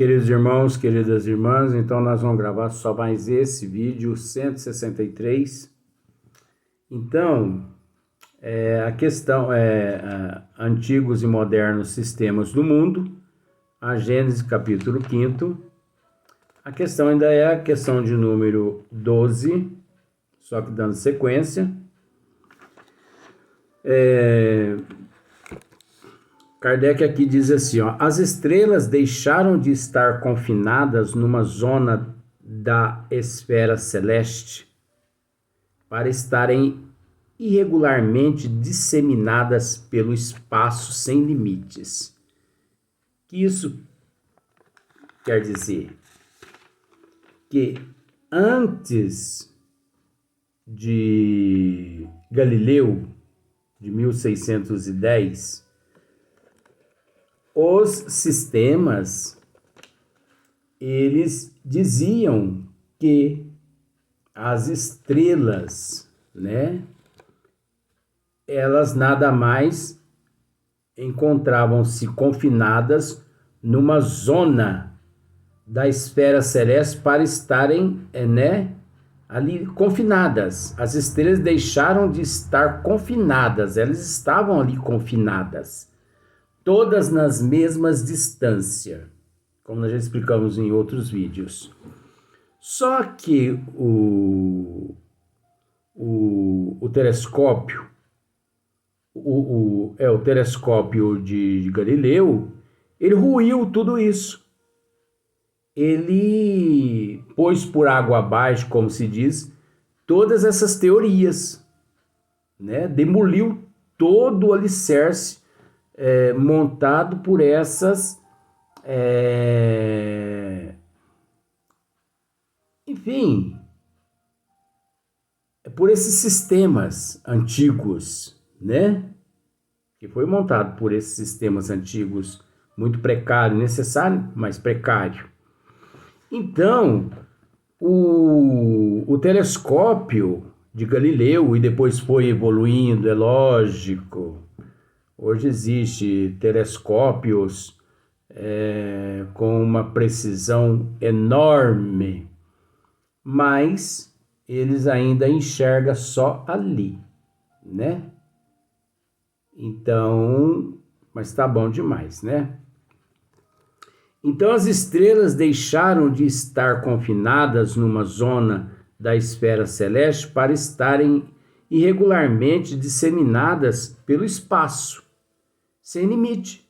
Queridos irmãos, queridas irmãs, então nós vamos gravar só mais esse vídeo 163. Então, a questão é Antigos e Modernos Sistemas do Mundo, a Gênesis capítulo 5. A questão ainda é a questão de número 12, só que dando sequência. Kardec aqui diz assim, ó, as estrelas deixaram de estar confinadas numa zona da esfera celeste para estarem irregularmente disseminadas pelo espaço sem limites. Que isso quer dizer? Que antes de Galileu, de 1610, os sistemas, eles diziam que as estrelas, né, elas nada mais encontravam-se confinadas numa zona da esfera celeste para estarem, ali confinadas. As estrelas deixaram de estar confinadas, elas estavam ali confinadas. Todas nas mesmas distâncias, como nós já explicamos em outros vídeos. Só que o telescópio, o telescópio de Galileu, ele ruiu tudo isso. Ele pôs por água abaixo, como se diz, todas essas teorias, né? Demoliu todo o alicerce montado por essas, enfim, por esses sistemas antigos, né? Que foi montado por esses sistemas antigos, muito precário, necessário, mas precário. Então, o telescópio de Galileu, e depois foi evoluindo, é lógico. Hoje existe telescópios com uma precisão enorme, mas eles ainda enxergam só ali, né? Então, mas tá bom demais, né? Então as estrelas deixaram de estar confinadas numa zona da esfera celeste para estarem irregularmente disseminadas pelo espaço, sem limite,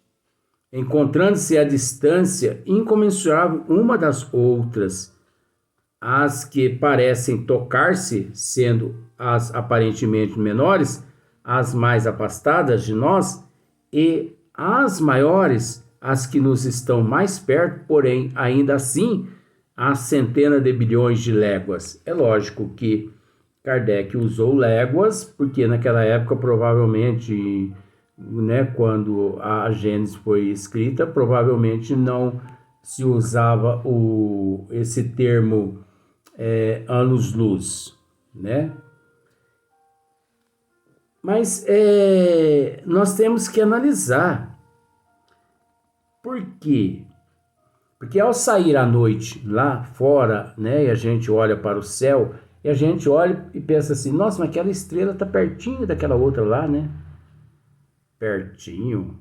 encontrando-se à distância incomensurável uma das outras, as que parecem tocar-se, sendo as aparentemente menores, as mais afastadas de nós, e as maiores, as que nos estão mais perto, porém, ainda assim, há centenas de bilhões de léguas. É lógico que Kardec usou léguas, porque naquela época, provavelmente, né, quando a Gênesis foi escrita, provavelmente não se usava esse termo anos-luz, né? Mas nós temos que analisar. Por quê? Porque ao sair à noite lá fora, né, e a gente olha para o céu, e a gente olha e pensa assim, nossa, mas aquela estrela está pertinho daquela outra lá, né? Pertinho.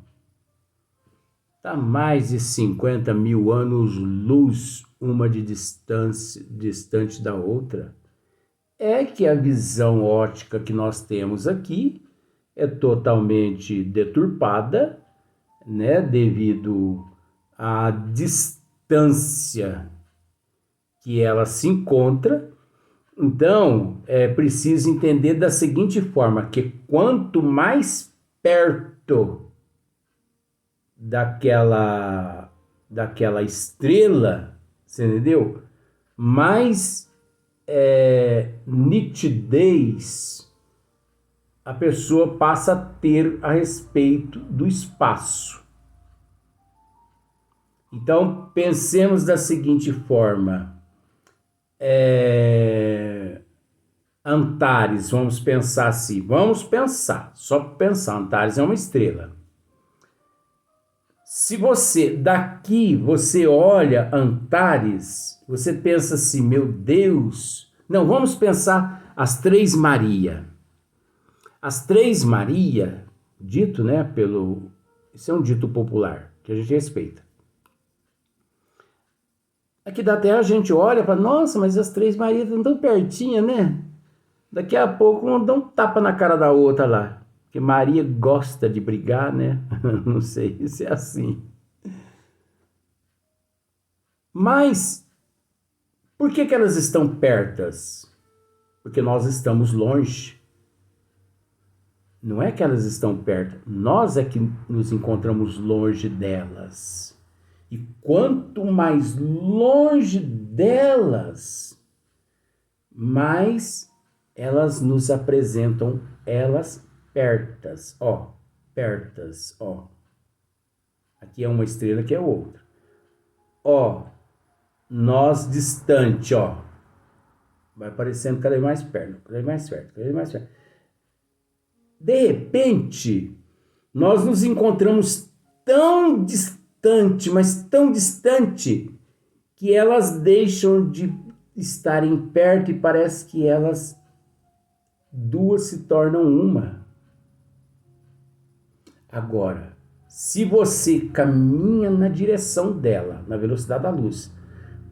Está mais de 50 mil anos-luz uma de distância, distante da outra. É que a visão óptica que nós temos aqui é totalmente deturpada, né, devido à distância que ela se encontra. Então, é preciso entender da seguinte forma, que quanto mais perto daquela estrela, você entendeu? Mais nitidez a pessoa passa a ter a respeito do espaço. Então, pensemos da seguinte forma, Antares, vamos pensar assim, só pensar, Antares é uma estrela. Se você, daqui, você olha Antares, você pensa assim, meu Deus. Não, vamos pensar as Três Maria. As Três Maria, dito, né, isso é um dito popular, que a gente respeita. Aqui da Terra a gente olha e fala, nossa, mas as Três Marias estão tão pertinho, né? Daqui a pouco vão dar um tapa na cara da outra lá. Porque Maria gosta de brigar, né? Não sei se é assim. Mas, por que elas estão pertas? Porque nós estamos longe. Não é que elas estão perto, nós é que nos encontramos longe delas. E quanto mais longe delas, mais elas nos apresentam elas pertas, ó, pertas, ó. Aqui é uma estrela, aqui é outra. Ó, nós distante, ó. Vai aparecendo cada vez mais perto, cada vez mais perto, cada vez mais perto. De repente, nós nos encontramos tão distante, mas tão distante, que elas deixam de estarem perto e parece que elas duas se tornam uma. Agora, se você caminha na direção dela, na velocidade da luz,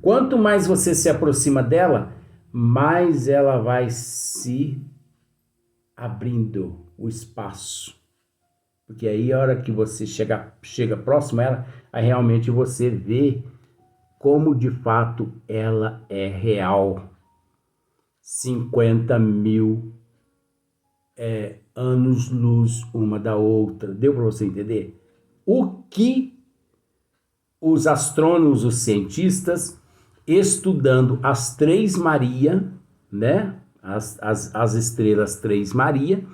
quanto mais você se aproxima dela, mais ela vai se abrindo o espaço. Porque aí a hora que você chega próximo a ela, aí realmente você vê como de fato ela é real. 50.000 anos-luz uma da outra. Deu para você entender? O que os astrônomos, os cientistas, estudando as Três Maria, né? As estrelas Três Maria,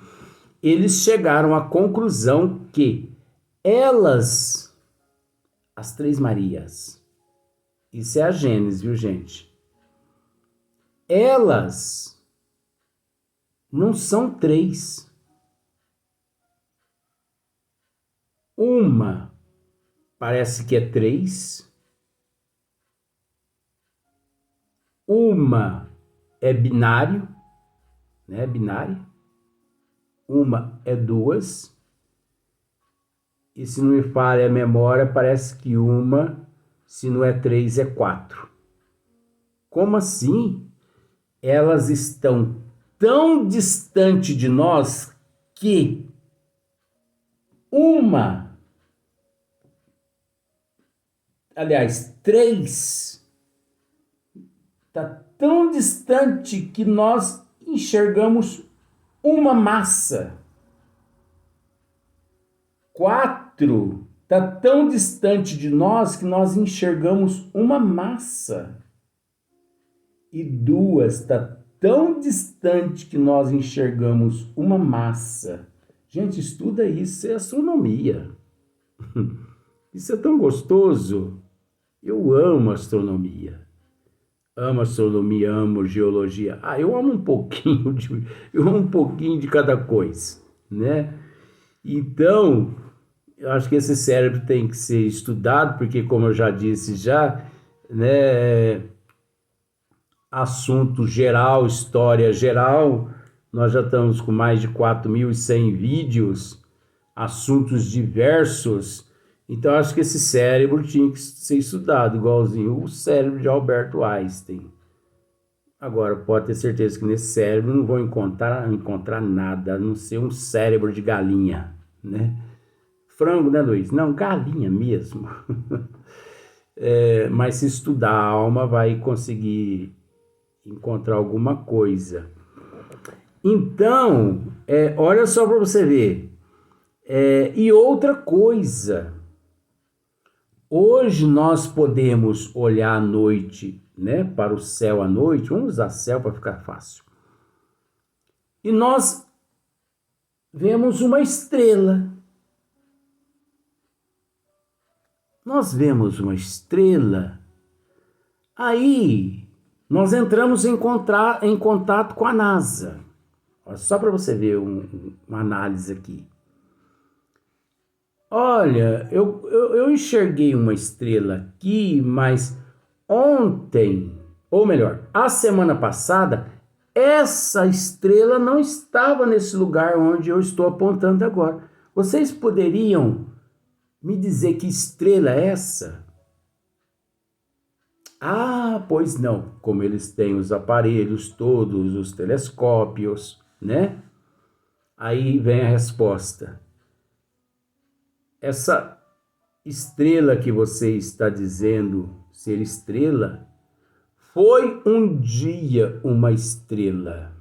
eles chegaram à conclusão que elas, as Três Marias, isso é a Gênesis, viu, gente? Elas não são três. Uma parece que é três. Uma é binário, né? Binário. Uma é duas. E se não me falha a memória, parece que uma, se não é três, é quatro. Como assim? Elas estão tão distante de nós que uma, aliás, três, está tão distante que nós enxergamos uma massa. 4 está tão distante de nós que nós enxergamos uma massa. E 2 está tão distante que nós enxergamos uma massa. Gente, estuda isso, é astronomia. Isso é tão gostoso. Eu amo astronomia. Amo astronomia, amo geologia. Eu amo um pouquinho de cada coisa, né? Então, eu acho que esse cérebro tem que ser estudado, porque, como eu já disse né, assunto geral, história geral, nós já estamos com mais de 4.100 vídeos, assuntos diversos. Então, acho que esse cérebro tinha que ser estudado, igualzinho o cérebro de Albert Einstein. Agora, pode ter certeza que nesse cérebro não vão encontrar nada, a não ser um cérebro de galinha, né? Frango, né, Luiz? Não, galinha mesmo. Mas se estudar a alma, vai conseguir encontrar alguma coisa. Então, olha só para você ver. E outra coisa, hoje nós podemos olhar à noite, né, para o céu à noite, vamos usar céu para ficar fácil, e nós vemos uma estrela. Nós vemos uma estrela, aí nós entramos em contato com a NASA. Só para você ver uma análise aqui. Olha, eu enxerguei uma estrela aqui, mas ontem, ou melhor, a semana passada, essa estrela não estava nesse lugar onde eu estou apontando agora. Vocês poderiam me dizer que estrela é essa? Ah, pois não. Como eles têm os aparelhos todos, os telescópios, né? Aí vem a resposta. Essa estrela que você está dizendo ser estrela, foi um dia uma estrela.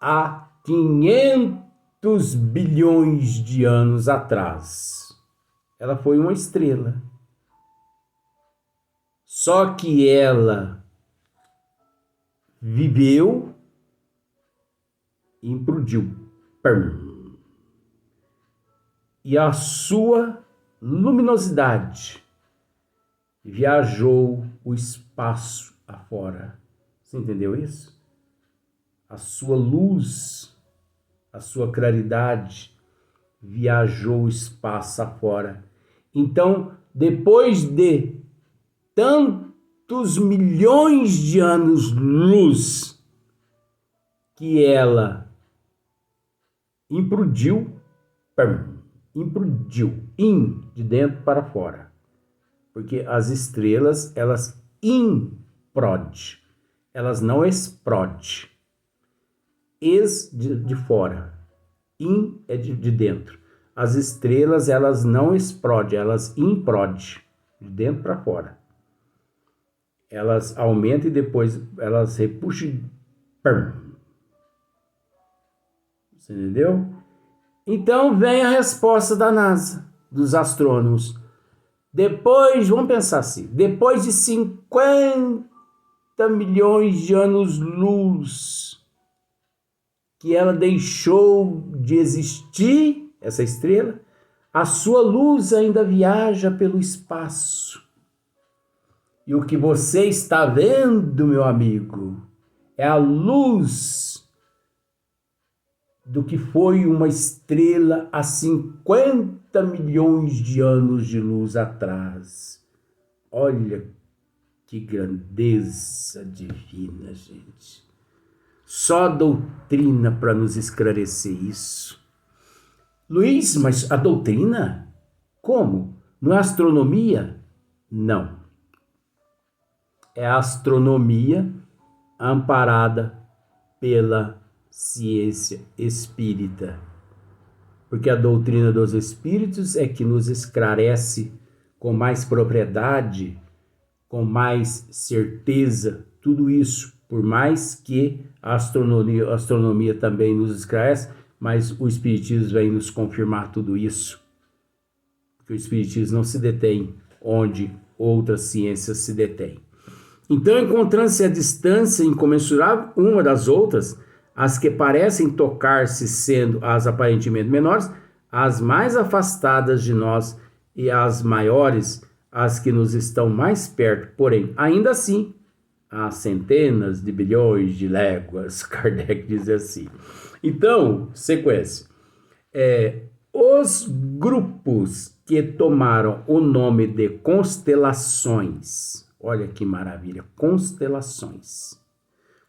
Há 500 bilhões de anos atrás. Ela foi uma estrela. Só que ela viveu e implodiu. E a sua luminosidade viajou o espaço afora. Você entendeu isso? A sua luz, a sua claridade viajou o espaço afora. Então, depois de tantos milhões de anos-luz que ela implodiu, de dentro para fora. Porque as estrelas, elas implodem, elas não explodem. De fora, é de dentro. As estrelas, elas não explodem, elas implodem, de dentro para fora. Elas aumentam e depois elas repuxam. Você entendeu? Então vem a resposta da NASA, dos astrônomos. Depois, vamos pensar assim, depois de 50 milhões de anos-luz que ela deixou de existir, essa estrela, a sua luz ainda viaja pelo espaço. E o que você está vendo, meu amigo, é a luz do que foi uma estrela há 50 milhões de anos de luz atrás. Olha que grandeza divina, gente. Só a doutrina para nos esclarecer isso. Luiz, mas a doutrina? Como? Não é astronomia? Não. É a astronomia amparada pela ciência espírita. Porque a doutrina dos espíritos é que nos esclarece com mais propriedade, com mais certeza, tudo isso, por mais que a astronomia também nos esclarece, mas o espiritismo vem nos confirmar tudo isso. Porque o espiritismo não se detém onde outras ciências se detêm. Então, encontrando-se a distância incomensurável uma das outras, as que parecem tocar-se sendo as aparentemente menores, as mais afastadas de nós, e as maiores, as que nos estão mais perto, porém, ainda assim, há centenas de bilhões de léguas, Kardec diz assim. Então, sequência. Os grupos que tomaram o nome de constelações, olha que maravilha, constelações,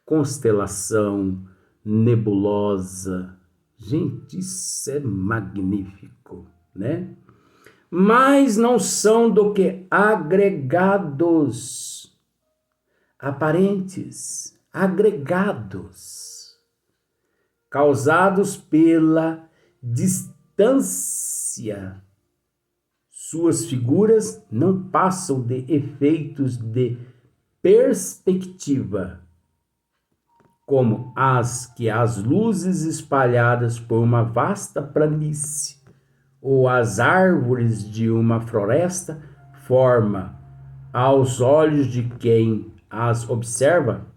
constelação, nebulosa, gente, isso é magnífico, né? Mas não são do que agregados, aparentes, agregados, causados pela distância. Suas figuras não passam de efeitos de perspectiva, como as luzes espalhadas por uma vasta planície ou as árvores de uma floresta forma aos olhos de quem as observa,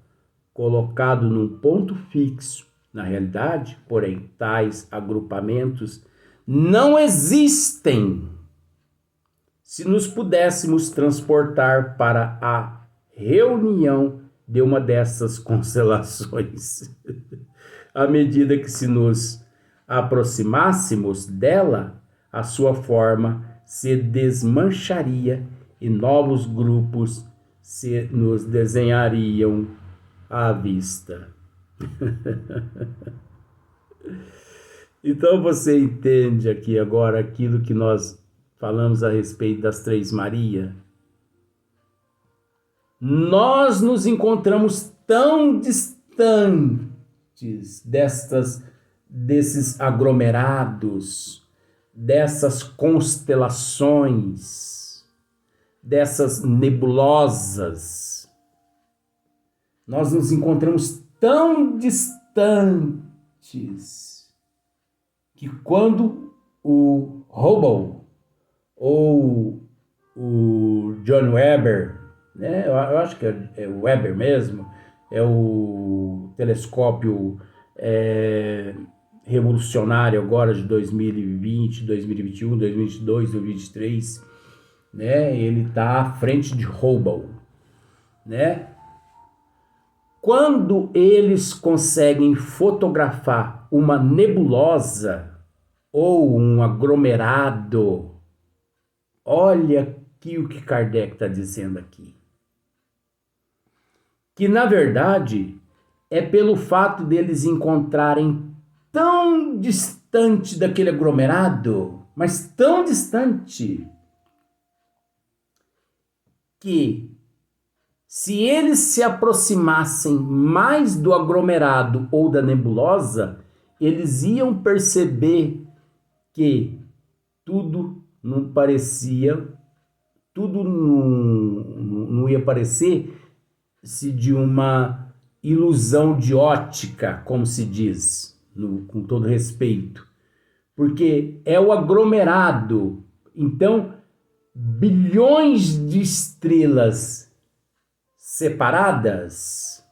colocado num ponto fixo. Na realidade, porém, tais agrupamentos não existem. Se nos pudéssemos transportar para a reunião de uma dessas constelações, à medida que se nos aproximássemos dela, a sua forma se desmancharia e novos grupos se nos desenhariam à vista. Então você entende aqui agora aquilo que nós falamos a respeito das Três Marias? Nós nos encontramos tão distantes desses aglomerados, dessas constelações, dessas nebulosas. Nós nos encontramos tão distantes que quando o Hubble ou o John Webber, né, eu acho que é o Webber mesmo, é o telescópio revolucionário agora de 2020, 2021, 2022, 2023, né? Ele está à frente de Hubble, né? Quando eles conseguem fotografar uma nebulosa ou um aglomerado, olha aqui o que Kardec está dizendo aqui. Que, na verdade, é pelo fato deles encontrarem tão distante daquele aglomerado, mas tão distante, que se eles se aproximassem mais do aglomerado ou da nebulosa, eles iam perceber que tudo não ia parecer-se de uma ilusão de ótica, como se diz, com todo respeito, porque é o aglomerado. Então, bilhões de estrelas separadas,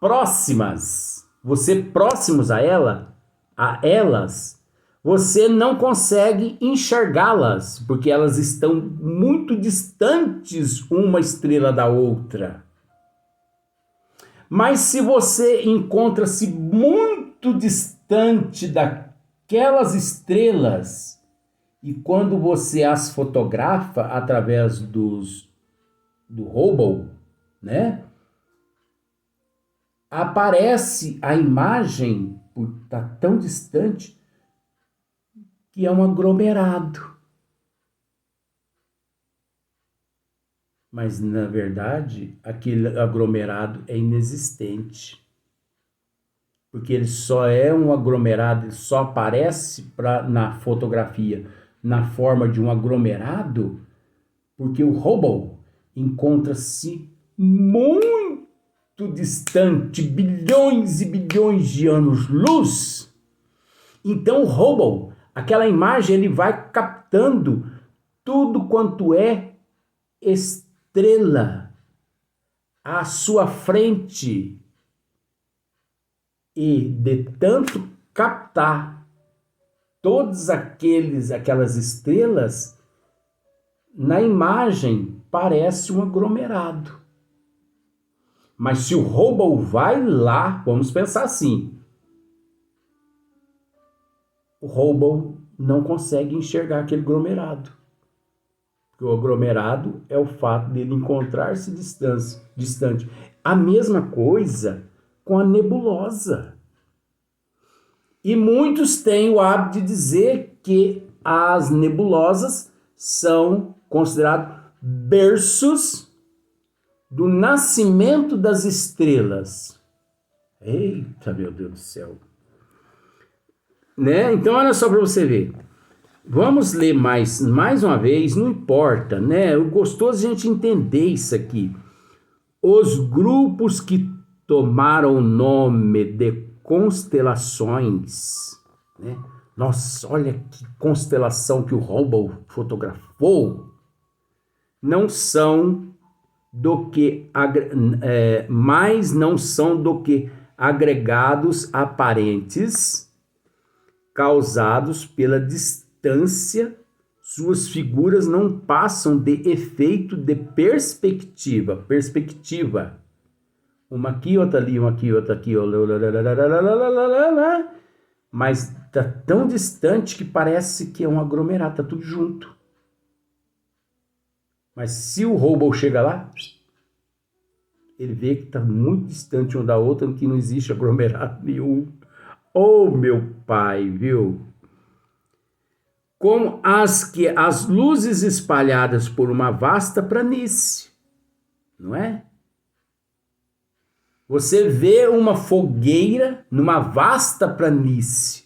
próximas, você próximos a elas, você não consegue enxergá-las, porque elas estão muito distantes uma estrela da outra. Mas se você encontra-se muito distante daquelas estrelas, e quando você as fotografa através do Hubble, né, aparece a imagem, por estar tão distante, que é um aglomerado. Mas, na verdade, aquele aglomerado é inexistente. Porque ele só é um aglomerado, ele só aparece na fotografia na forma de um aglomerado, porque o Hubble encontra-se muito distante, bilhões e bilhões de anos-luz. Então o Hubble, aquela imagem, ele vai captando tudo quanto é estrela à sua frente, e de tanto captar todas aquelas estrelas, na imagem parece um aglomerado. Mas se o Hubble vai lá, vamos pensar assim, o Hubble não consegue enxergar aquele aglomerado. Porque o aglomerado é o fato dele encontrar-se distante. A mesma coisa com a nebulosa. E muitos têm o hábito de dizer que as nebulosas são considerados berços do nascimento das estrelas. Eita, meu Deus do céu. Né? Então, olha só para você ver. Vamos ler mais uma vez, não importa, né? O gostoso é a gente entender isso aqui. Os grupos que tomaram o nome de constelações, né? Nossa, olha que constelação que o Hubble fotografou. Não são do que mais não são do que agregados aparentes causados pela distância. Suas figuras não passam de efeito de perspectiva, Uma aqui, outra ali, uma aqui, outra aqui. Mas tá tão distante que parece que é um aglomerado, tá tudo junto. Mas se o Hubble chega lá, ele vê que está muito distante um da outra, que não existe aglomerado nenhum. Oh, meu pai, viu? Como as luzes espalhadas por uma vasta planície, não é? Você vê uma fogueira numa vasta planície.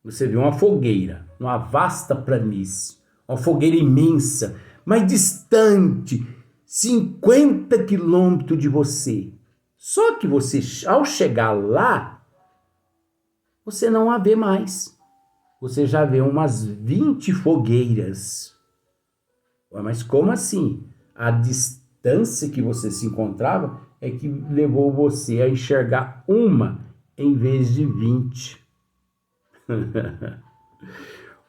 Você vê uma fogueira numa vasta planície, uma fogueira imensa, mas distante, 50 quilômetros de você. Só que você, ao chegar lá, você não a vê mais. Você já vê umas 20 fogueiras. Mas como assim? A distância que você se encontrava é que levou você a enxergar uma em vez de 20.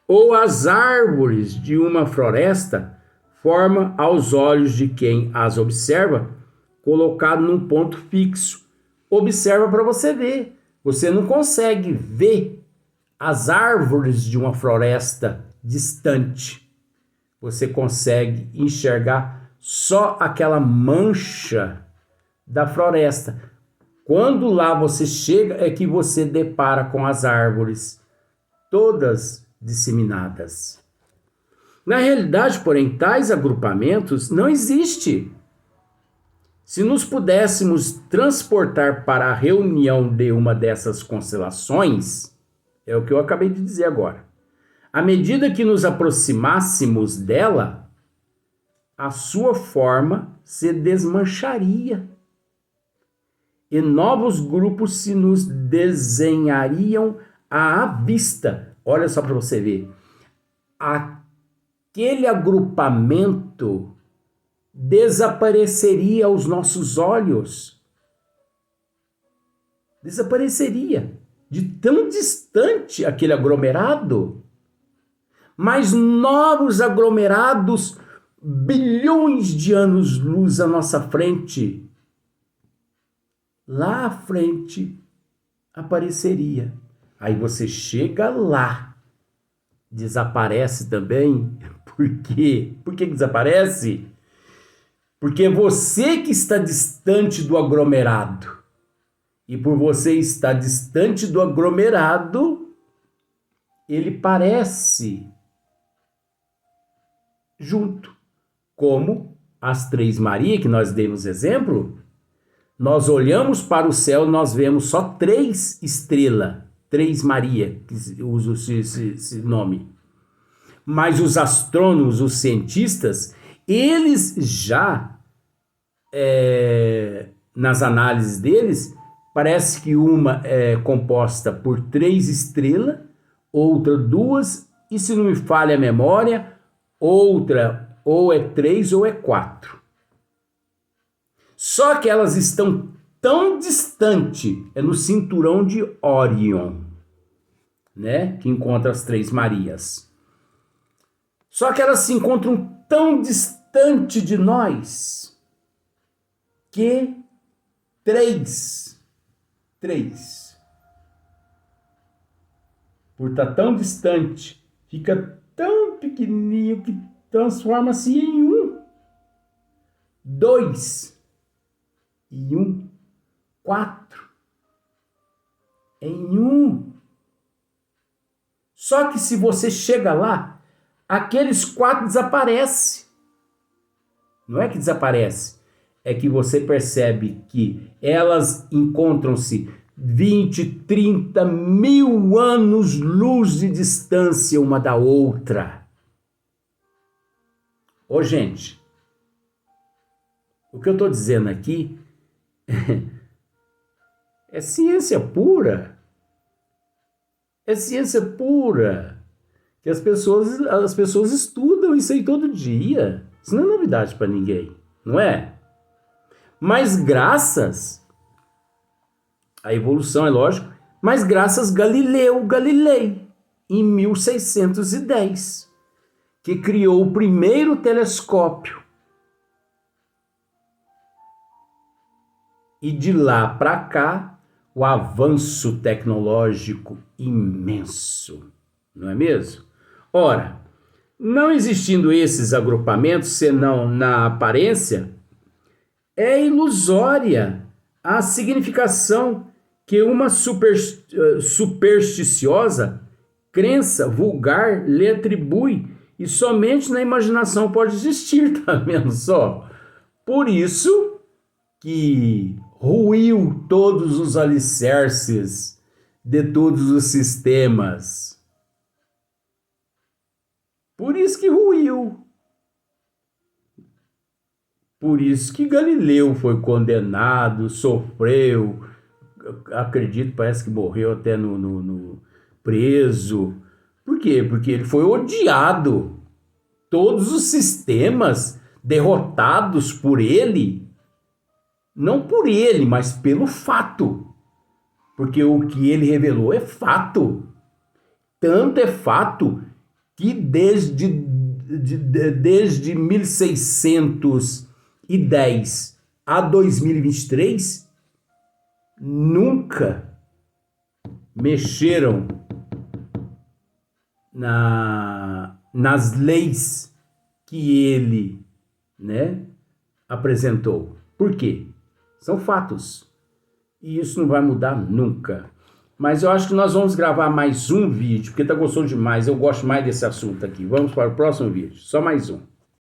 Ou as árvores de uma floresta formam aos olhos de quem as observa, colocado num ponto fixo. Observa para você ver. Você não consegue ver as árvores de uma floresta distante. Você consegue enxergar só aquela mancha da floresta. Quando lá você chega, é que você depara com as árvores todas disseminadas. Na realidade, porém, tais agrupamentos não existem. Se nos pudéssemos transportar para a reunião de uma dessas constelações, é o que eu acabei de dizer agora, à medida que nos aproximássemos dela, a sua forma se desmancharia e novos grupos se nos desenhariam à vista. Olha só para você ver. Aquele agrupamento desapareceria aos nossos olhos. Desapareceria. De tão distante aquele aglomerado. Mas novos aglomerados, bilhões de anos-luz à nossa frente. Lá à frente apareceria. Aí você chega lá, desaparece também. Por quê? Por que desaparece? Porque você que está distante do aglomerado. E por você estar distante do aglomerado, ele parece junto. Como as Três Marias, que nós demos exemplo, nós olhamos para o céu, nós vemos só 3 estrelas. Três Maria, que usa esse nome. Mas os astrônomos, os cientistas, eles já, nas análises deles, parece que uma é composta por 3 estrelas, outra 2, e se não me falha a memória, outra ou é 3 ou é 4. Só que elas estão tão distante, é no cinturão de Órion, né, que encontra as Três Marias. Só que elas se encontram tão distante de nós que 3, por estar tão distante, fica tão pequenininho que transforma-se em 1, 2 e 1, 4 em 1. Só que se você chega lá, aqueles 4 desaparecem. Não é que desaparece, é que você percebe que elas encontram-se 20, 30 mil anos-luz de distância uma da outra. Ô, gente, o que eu estou dizendo aqui é ciência pura. É ciência pura. Que as pessoas estudam isso aí todo dia. Isso não é novidade para ninguém, não é? Mas graças à evolução, é lógico, mas graças a Galileu Galilei, em 1610, que criou o primeiro telescópio. E de lá para cá, o avanço tecnológico imenso, não é mesmo? Ora, não existindo esses agrupamentos, senão na aparência, é ilusória a significação que uma supersticiosa crença vulgar lhe atribui e somente na imaginação pode existir, tá vendo só? Por isso que ruiu todos os alicerces de todos os sistemas. Por isso que ruiu. Por isso que Galileu foi condenado, sofreu, acredito, parece que morreu até no preso. Por quê? Porque ele foi odiado. Todos os sistemas derrotados por ele, não por ele, mas pelo fato. Porque o que ele revelou é fato. Tanto é fato que desde 1610 a 2023, nunca mexeram nas leis que ele, né, apresentou. Por quê? São fatos. E isso não vai mudar nunca. Mas eu acho que nós vamos gravar mais um vídeo, porque tá gostoso demais. Eu gosto mais desse assunto aqui. Vamos para o próximo vídeo. Só mais um.